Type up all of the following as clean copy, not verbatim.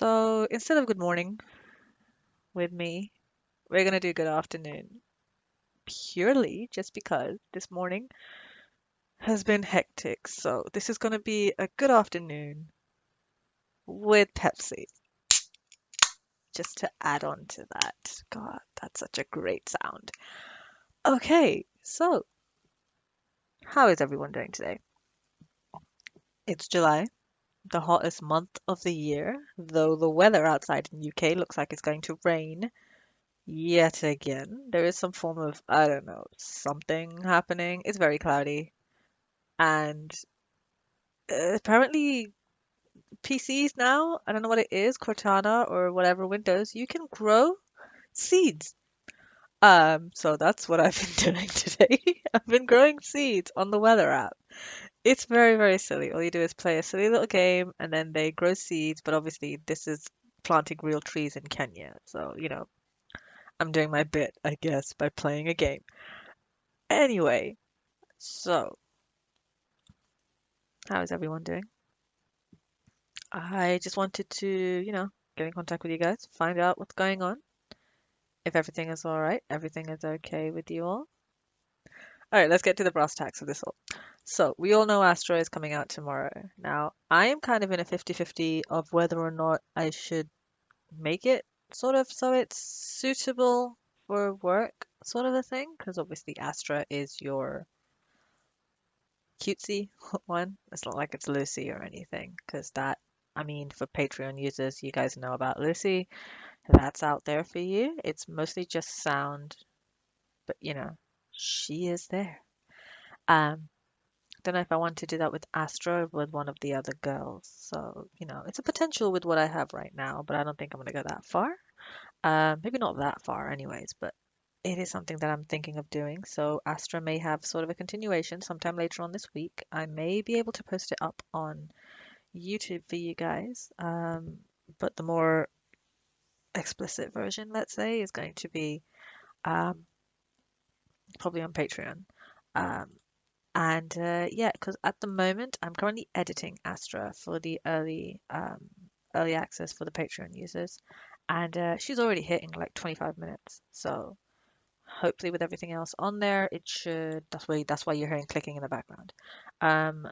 So instead of good morning with me, we're gonna do good afternoon purely just because this morning has been hectic. So this is gonna be a good afternoon with Pepsi, just to add on to that. God, that's such a great sound. Okay, so how is everyone doing today? It's July, the hottest month of the year, though the weather outside in UK looks like it's going to rain yet again. There is some form of, I don't know, something happening. It's very cloudy. And apparently, PCs now, I don't know what it is, Cortana or whatever Windows, you can grow seeds. So that's what I've been doing today. I've been growing seeds on the weather app. It's very, very silly. All you do is play a silly little game and then they grow seeds, but obviously this is planting real trees in Kenya. So, I'm doing my bit, I guess, by playing a game. Anyway, so how is everyone doing? I just wanted to, get in contact with you guys, find out what's going on, if everything is all right, everything is okay with you all. All right, let's get to the brass tacks of this all. So, we all know Astra is coming out tomorrow. Now, I am kind of in a 50-50 of whether or not I should make it sort of so it's suitable for work, sort of a thing, because obviously Astra is your cutesy one. It's not like it's Lucy or anything, because that, I mean, for Patreon users, you guys know about Lucy. That's out there for you. It's mostly just sound, but she is there. Um, don't know if I want to do that with Astra or with one of the other girls. So, it's a potential with what I have right now, but I don't think I'm gonna go that far. Maybe not that far anyways, but it is something that I'm thinking of doing. So Astra may have sort of a continuation sometime later on this week. I may be able to post it up on YouTube for you guys. But the more explicit version, let's say, is going to be um, probably on Patreon. Um, and yeah, because at the moment I'm currently editing Astra for the early access for the Patreon users, and she's already hitting like 25 minutes. So hopefully with everything else on there, it should. That's why you're hearing clicking in the background. Um,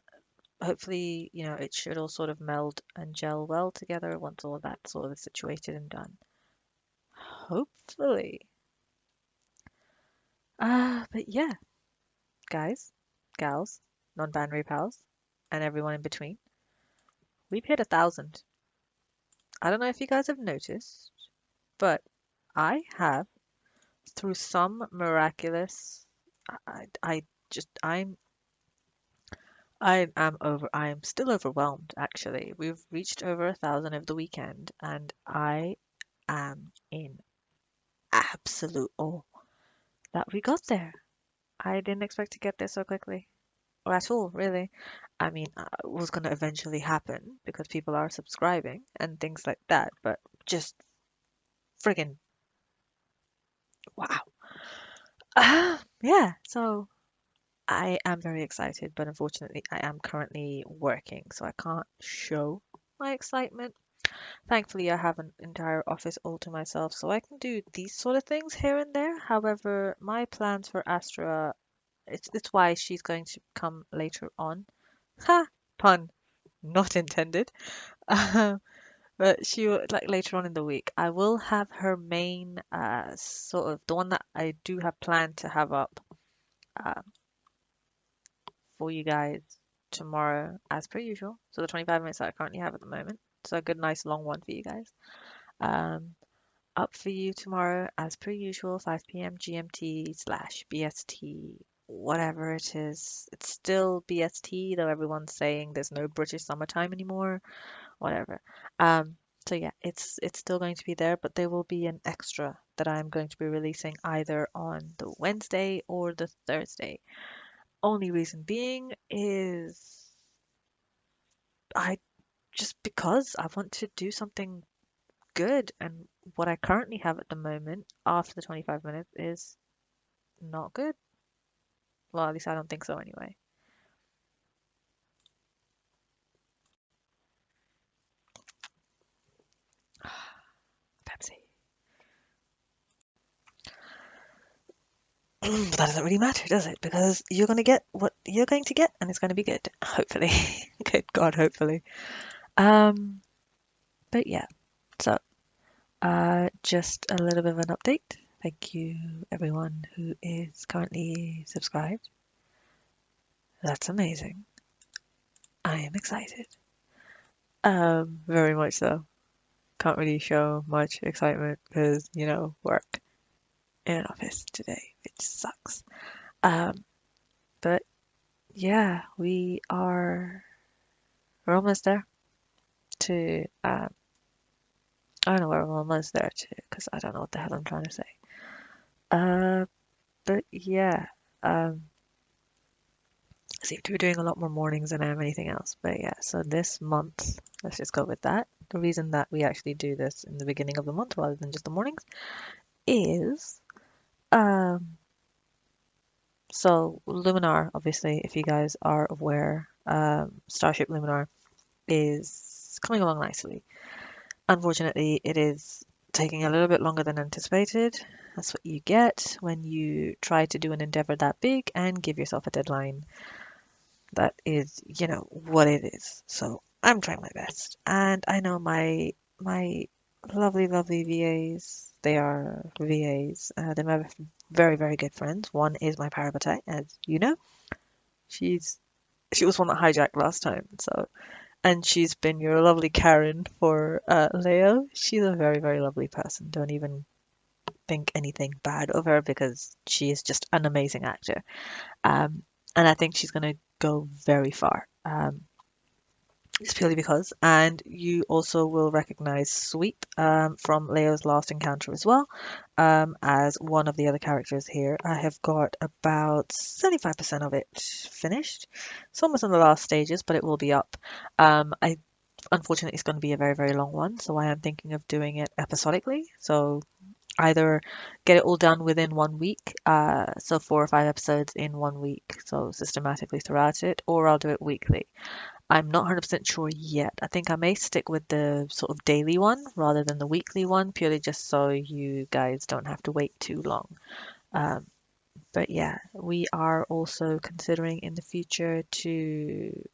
hopefully it should all sort of meld and gel well together once all of that sort of is situated and done. Hopefully. But yeah, guys, gals, non-binary pals, and everyone in between. We've hit 1,000. I don't know if you guys have noticed, but I have, through some miraculous, I just, I am still overwhelmed, actually. We've reached over 1,000 over the weekend, and I am in absolute awe that we got there. I didn't expect to get there so quickly. Or at all, really. I mean, it was going to eventually happen because people are subscribing and things like that, but just friggin' wow. Yeah, so I am very excited, but unfortunately, I am currently working, so I can't show my excitement. Thankfully, I have an entire office all to myself, so I can do these sort of things here and there. However, my plans for Astra, it's why she's going to come later on. Ha! Pun not intended. But like later on in the week. I will have her main sort of the one that I do have planned to have up uh, for you guys tomorrow as per usual. So the 25 minutes that I currently have at the moment. So a good nice long one for you guys. Um, up for you tomorrow as per usual, 5 p.m. GMT/BST, whatever it is. It's still BST, though everyone's saying there's no British summertime anymore. Whatever. Um, so yeah, it's still going to be there, but there will be an extra that I'm going to be releasing either on the Wednesday or the Thursday. Only reason being is I just because I want to do something good, and what I currently have at the moment after the 25 minutes is not good. Well, at least I don't think so anyway. fancy. But that doesn't really matter, does it? Because you're going to get what you're going to get, and it's going to be good. Hopefully. Good God, hopefully. Um, but yeah, so just a little bit of an update. Thank you, everyone who is currently subscribed. That's amazing. I am excited. Very much so. Can't really show much excitement because, work in an office today, which sucks. Um, but yeah, we're almost there to, I don't know where we're almost there to, because I don't know what the hell I'm trying to say. Uh, but yeah, um, seem to be doing a lot more mornings than I am anything else. But yeah, so this month, let's just go with that. The reason that we actually do this in the beginning of the month rather than just the mornings is, um, so Luminar, obviously, if you guys are aware, Starship Luminar is coming along nicely. Unfortunately, it is taking a little bit longer than anticipated. That's what you get when you try to do an endeavor that big and give yourself a deadline that is, what it is. So I'm trying my best. And I know my lovely, lovely VAs, they are VAs. They're my very, very good friends. One is my parabatai, as you know. She's she was one that hijacked last time, so and she's been your lovely Karen for Leo. She's a very, very lovely person. Don't even think anything bad of her because she is just an amazing actor. Um, and I think she's going to go very far. Just purely because. And you also will recognize Sweep from Leo's last encounter as well as one of the other characters here. I have got about 75% of it finished. It's almost in the last stages, but it will be up. I Unfortunately, it's going to be a very, very long one, so I am thinking of doing it episodically. So either get it all done within 1 week, so 4 or 5 episodes in 1 week, so systematically throughout it, or I'll do it weekly. I'm not 100% sure yet. I think I may stick with the sort of daily one rather than the weekly one, purely just so you guys don't have to wait too long. Um, but yeah, we are also considering in the future to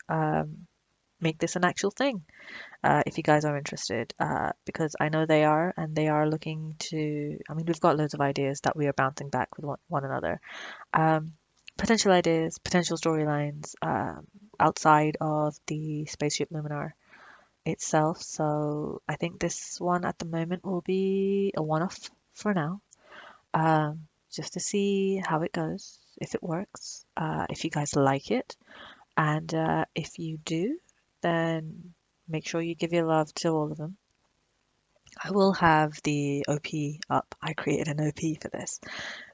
make this an actual thing, if you guys are interested, because I know they are, and they are looking to. I mean, we've got loads of ideas that we are bouncing back with one another. Um, Potential ideas, potential storylines outside of the spaceship Luminar itself. So I think this one at the moment will be a one-off for now, just to see how it goes, if it works, if you guys like it, and if you do, then make sure you give your love to all of them. I will have the OP up. I created an OP for this,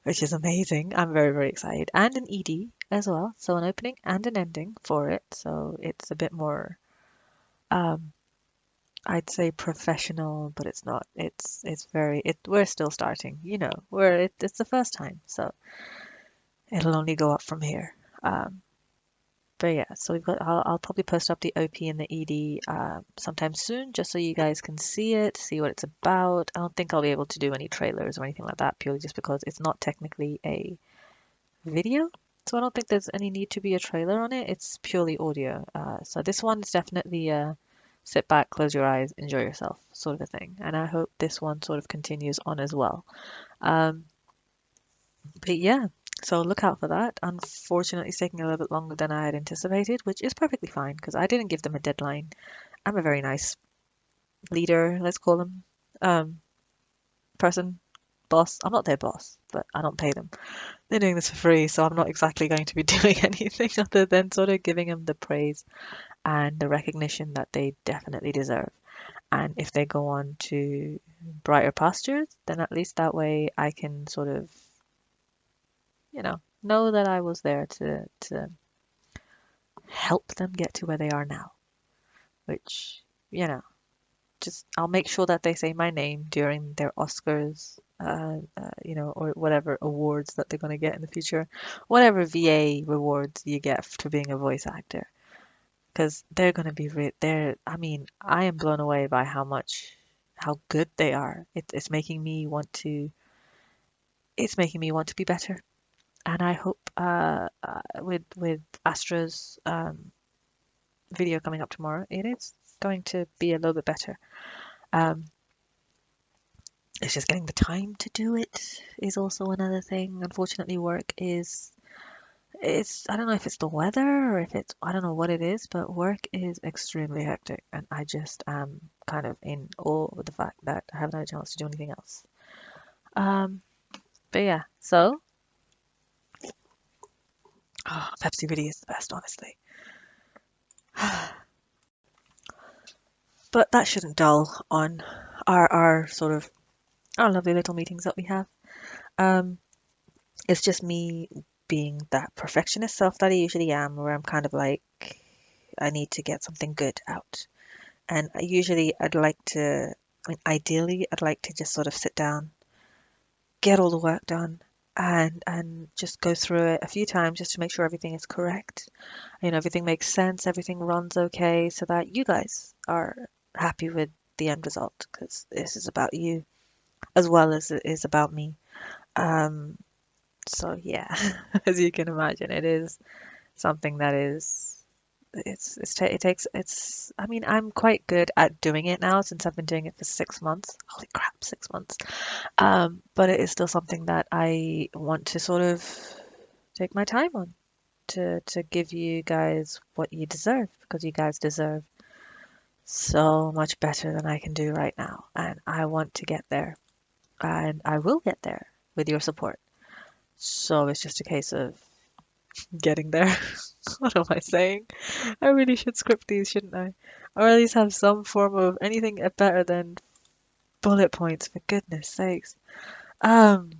which is amazing. I'm very, very excited. And an ED as well. So an opening and an ending for it. So it's a bit more, um, I'd say professional, but it's not. We're still starting, it's the first time. So it'll only go up from here. Um, but yeah, so I'll probably post up the OP and the ED sometime soon, just so you guys can see it, see what it's about. I don't think I'll be able to do any trailers or anything like that, purely just because it's not technically a video. So I don't think there's any need to be a trailer on it. It's purely audio. So this one is definitely sit back, close your eyes, enjoy yourself sort of a thing. And I hope this one sort of continues on as well. Um, but yeah, so look out for that. Unfortunately, it's taking a little bit longer than I had anticipated, which is perfectly fine because I didn't give them a deadline. I'm a very nice leader, let's call them, um, person, boss. I'm not their boss, but I don't pay them. They're doing this for free, so I'm not exactly going to be doing anything other than sort of giving them the praise and the recognition that they definitely deserve. And if they go on to brighter pastures, then at least that way I can sort of, know that I was there to help them get to where they are now. Which, you know, just I'll make sure that they say my name during their Oscars, or whatever awards that they're going to get in the future, whatever VA rewards you get for being a voice actor, because they're going to be they're. I mean, I am blown away by how good they are. It's making me want to be better. And I hope with Astra's video coming up tomorrow, it is going to be a little bit better. Um, it's just getting the time to do it is also another thing. Unfortunately, work is it's I don't know if it's the weather or if it's I don't know what it is, but work is extremely hectic, and I just am kind of in awe with the fact that I haven't had a chance to do anything else. Um, but yeah, so Pepsi really is the best, honestly. But that shouldn't dull on our sort of our lovely little meetings that we have. Um, it's just me being that perfectionist self that I usually am, where I'm kind of like, I need to get something good out. And I'd like to, I mean, ideally, I'd like to just sort of sit down, get all the work done, and just go through it a few times just to make sure everything is correct. Everything makes sense, everything runs okay, so that you guys are happy with the end result, because this is about you as well as it is about me. Um, so yeah, as you can imagine, it is something that is it takes I mean, I'm quite good at doing it now since I've been doing it for 6 months. Holy crap, 6 months. But it is still something that I want to sort of take my time on to give you guys what you deserve, because you guys deserve so much better than I can do right now, and I want to get there, and I will get there with your support. So it's just a case of getting there. What am I saying? I really should script these, shouldn't I? Or at least have some form of anything better than bullet points, for goodness sakes. Um,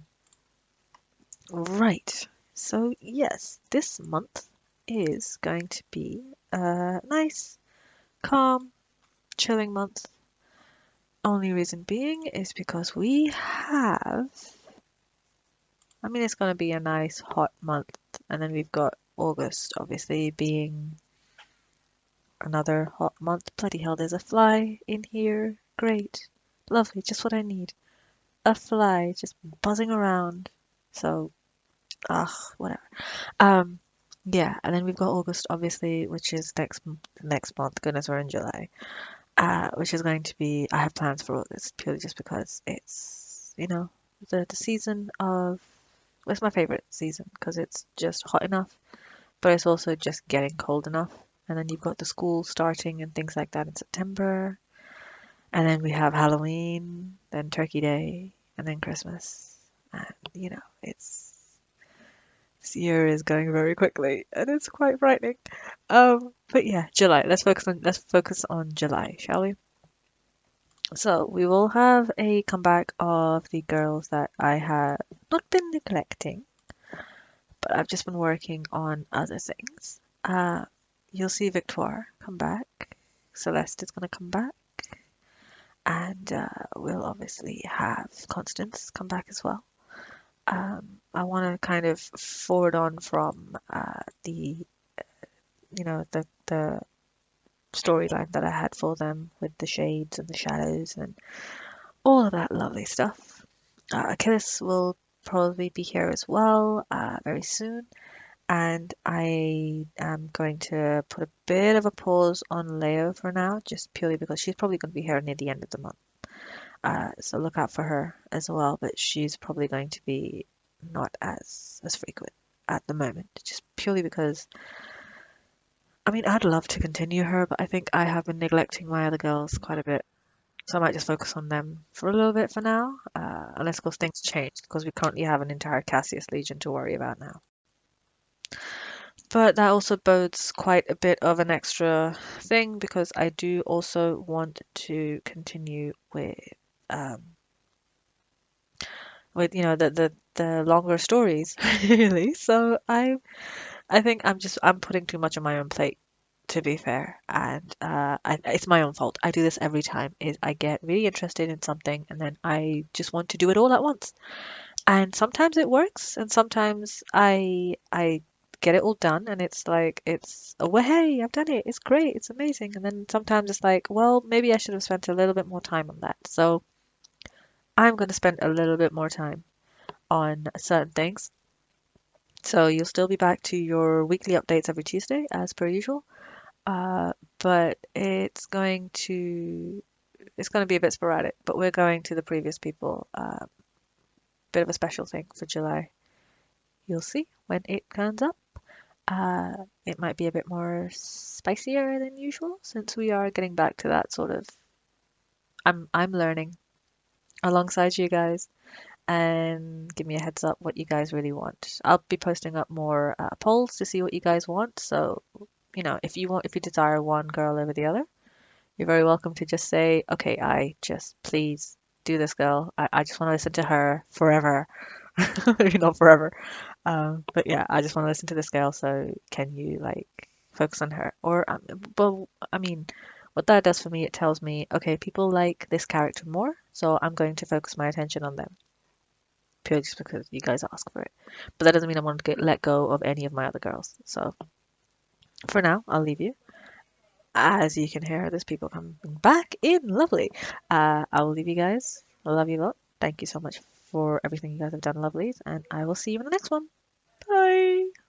right. So, yes, this month is going to be a nice, calm, chilling month. Only reason being is because I mean, it's going to be a nice, hot month. And then we've got August, obviously, being another hot month. Bloody hell, there's a fly in here. Great. Lovely, just what I need. A fly just buzzing around. So, whatever. Um, yeah, and then we've got August, obviously, which is next month. Goodness, we're in July. Which is going to be. I have plans for August purely just because it's the season of. It's my favorite season because it's just hot enough, but it's also just getting cold enough. And then you've got the school starting and things like that in September. And then we have Halloween, then Turkey Day, and then Christmas. And this year is going very quickly, and it's quite frightening. But yeah, July. Let's focus on July, shall we? So we will have a comeback of the girls that I have not been neglecting, but I've just been working on other things. You'll see Victoire come back. Celeste is gonna come back. And we'll obviously have Constance come back as well. I want to kind of forward on from the storyline that I had for them with the shades and the shadows and all of that lovely stuff. Achilles will probably be here as well very soon, and I am going to put a bit of a pause on Leo for now, just purely because she's probably going to be here near the end of the month. So look out for her as well, but she's probably going to be not as frequent at the moment, just purely because I mean I'd love to continue her, but I think I have been neglecting my other girls quite a bit. So I might just focus on them for a little bit for now, unless of course things change, because we currently have an entire Cassius Legion to worry about now. But that also bodes quite a bit of an extra thing because I do also want to continue um, with the longer stories really. So I think I'm putting too much on my own plate, to be fair, and it's my own fault. I do this every time. Is I get really interested in something and then I just want to do it all at once. And sometimes it works, and sometimes I get it all done, and it's like it's oh well, hey, I've done it. It's great. It's amazing. And then sometimes it's like, well, maybe I should have spent a little bit more time on that. So I'm going to spend a little bit more time on certain things. So you'll still be back to your weekly updates every Tuesday as per usual. Uh, but it's going to be a bit sporadic, but we're going to the previous people, bit of a special thing for July. You'll see when it comes up. It might be a bit more spicier than usual since we are getting back to that sort of. I'm learning alongside you guys, and give me a heads up what you guys really want. I'll be posting up more polls to see what you guys want. So, if you desire one girl over the other, you're very welcome to just say, okay, I just please do this girl. I just want to listen to her forever. Maybe not forever. But yeah, I just want to listen to this girl. So can you like focus on her? Or, but I mean, what that does for me, it tells me, okay, people like this character more, so I'm going to focus my attention on them purely just because you guys ask for it. But that doesn't mean I want to let go of any of my other girls. So for now, I'll leave you. As you can hear, there's people coming back in. Lovely. I will leave you guys. I love you a lot. Thank you so much for everything you guys have done, lovelies, and I will see you in the next one. Bye.